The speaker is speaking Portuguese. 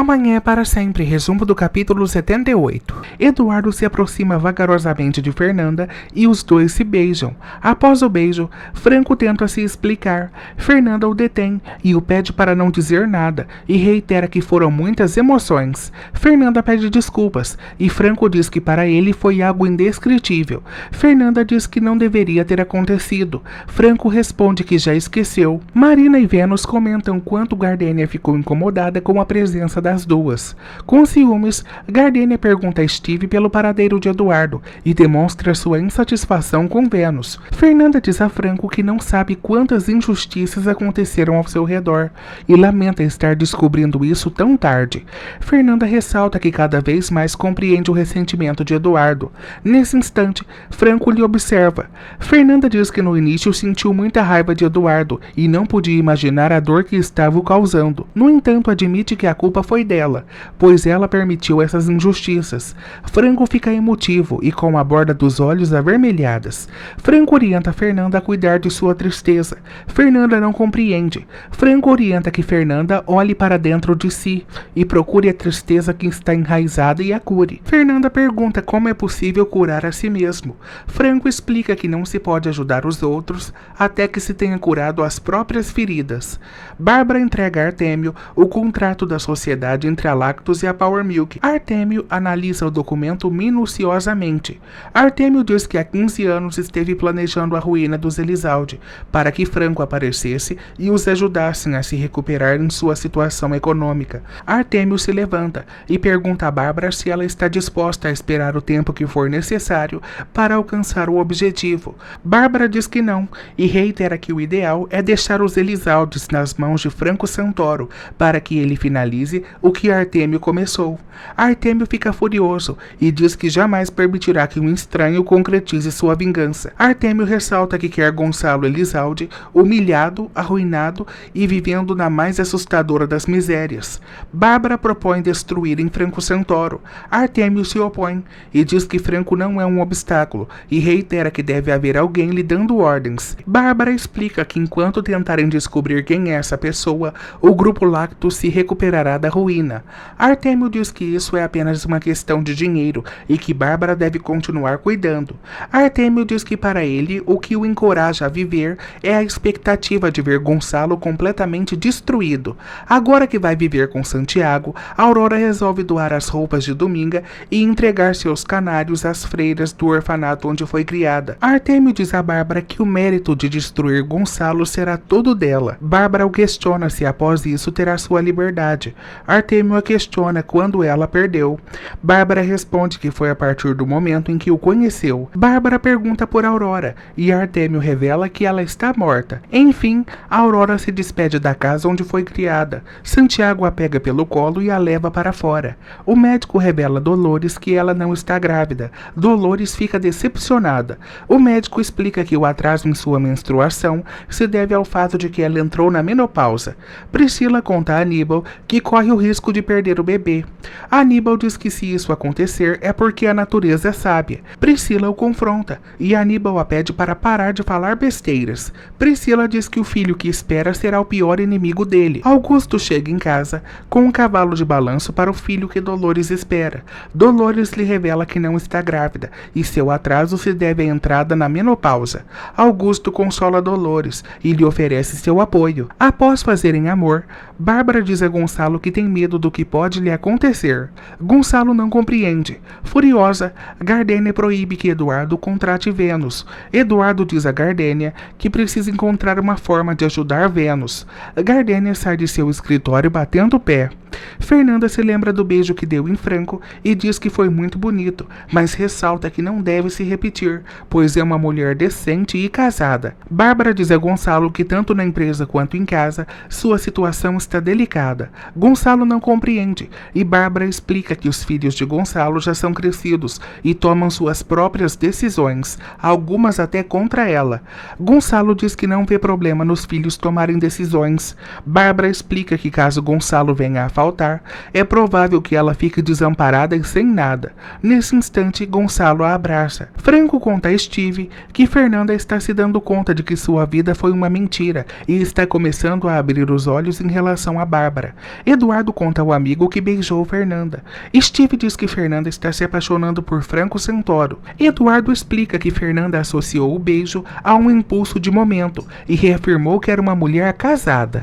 Amanhã é para sempre, resumo do capítulo 78. Eduardo se aproxima vagarosamente de Fernanda e os dois se beijam. Após o beijo, Franco tenta se explicar. Fernanda o detém e o pede para não dizer nada e reitera que foram muitas emoções. Fernanda pede desculpas e Franco diz que para ele foi algo indescritível. Fernanda diz que não deveria ter acontecido. Franco responde que já esqueceu. Marina e Vênus comentam quanto Gardênia ficou incomodada com a presença das duas. Com ciúmes, Gardênia pergunta a Steve pelo paradeiro de Eduardo e demonstra sua insatisfação com Vênus. Fernanda diz a Franco que não sabe quantas injustiças aconteceram ao seu redor e lamenta estar descobrindo isso tão tarde. Fernanda ressalta que cada vez mais compreende o ressentimento de Eduardo. Nesse instante, Franco lhe observa. Fernanda diz que no início sentiu muita raiva de Eduardo e não podia imaginar a dor que estava o causando. No entanto, admite que a culpa foi dela, pois ela permitiu essas injustiças. Franco fica emotivo e com a borda dos olhos avermelhadas. Franco orienta Fernanda a cuidar de sua tristeza. Fernanda não compreende. Franco orienta que Fernanda olhe para dentro de si e procure a tristeza que está enraizada e a cure. Fernanda pergunta como é possível curar a si mesmo. Franco explica que não se pode ajudar os outros até que se tenha curado as próprias feridas. Bárbara entrega a Artêmio o contrato da sociedade entre a Lactus e a Power Milk. Artêmio analisa o documento minuciosamente. Artêmio diz que há 15 anos esteve planejando a ruína dos Elizalde para que Franco aparecesse e os ajudassem a se recuperar em sua situação econômica. Artêmio se levanta e pergunta a Bárbara se ela está disposta a esperar o tempo que for necessário para alcançar o objetivo. Bárbara diz que não e reitera que o ideal é deixar os Elizaldes nas mãos de Franco Santoro para que ele finalize o que Artêmio começou. Artêmio fica furioso e diz que jamais permitirá que um estranho concretize sua vingança. Artêmio ressalta que quer Gonçalo Elizalde humilhado, arruinado e vivendo na mais assustadora das misérias. Bárbara propõe destruírem Franco Santoro. Artêmio se opõe e diz que Franco não é um obstáculo e reitera que deve haver alguém lhe dando ordens. Bárbara explica que enquanto tentarem descobrir quem é essa pessoa, o grupo Lactus se recuperará da ruína. Artêmio diz que isso é apenas uma questão de dinheiro e que Bárbara deve continuar cuidando. Artêmio diz que para ele o que o encoraja a viver é a expectativa de ver Gonçalo completamente destruído. Agora que vai viver com Santiago, Aurora resolve doar as roupas de Dominga e entregar seus canários às freiras do orfanato onde foi criada. Artêmio diz a Bárbara que o mérito de destruir Gonçalo será todo dela. Bárbara o questiona se após isso terá sua liberdade. Artêmio a questiona quando ela perdeu. Bárbara responde que foi a partir do momento em que o conheceu. Bárbara pergunta por Aurora e Artêmio revela que ela está morta. Enfim, Aurora se despede da casa onde foi criada. Santiago a pega pelo colo e a leva para fora. O médico revela a Dolores que ela não está grávida. Dolores fica decepcionada. O médico explica que o atraso em sua menstruação se deve ao fato de que ela entrou na menopausa. Priscila conta a Aníbal que corre o risco de perder o bebê. Aníbal diz que se isso acontecer é porque a natureza é sábia. Priscila o confronta e Aníbal a pede para parar de falar besteiras. Priscila diz que o filho que espera será o pior inimigo dele. Augusto chega em casa com um cavalo de balanço para o filho que Dolores espera. Dolores lhe revela que não está grávida e seu atraso se deve à entrada na menopausa. Augusto consola Dolores e lhe oferece seu apoio. Após fazerem amor, Bárbara diz a Gonçalo que tem medo do que pode lhe acontecer. Gonçalo não compreende. Furiosa, Gardênia proíbe que Eduardo contrate Vênus. Eduardo diz a Gardênia que precisa encontrar uma forma de ajudar Vênus. Gardênia sai de seu escritório batendo o pé. Fernanda se lembra do beijo que deu em Franco e diz que foi muito bonito, mas ressalta que não deve se repetir, pois é uma mulher decente e casada. Bárbara diz a Gonçalo que tanto na empresa quanto em casa, sua situação está delicada. Gonçalo não compreende e Bárbara explica que os filhos de Gonçalo já são crescidos e tomam suas próprias decisões, algumas até contra ela. Gonçalo diz que não vê problema nos filhos tomarem decisões. Bárbara explica que caso Gonçalo venha a faltar, voltar. É provável que ela fique desamparada e sem nada. Nesse instante, Gonçalo a abraça. Franco conta a Steve que Fernanda está se dando conta de que sua vida foi uma mentira e está começando a abrir os olhos em relação a Bárbara. Eduardo conta ao amigo que beijou Fernanda. Steve diz que Fernanda está se apaixonando por Franco Santoro. Eduardo explica que Fernanda associou o beijo a um impulso de momento e reafirmou que era uma mulher casada.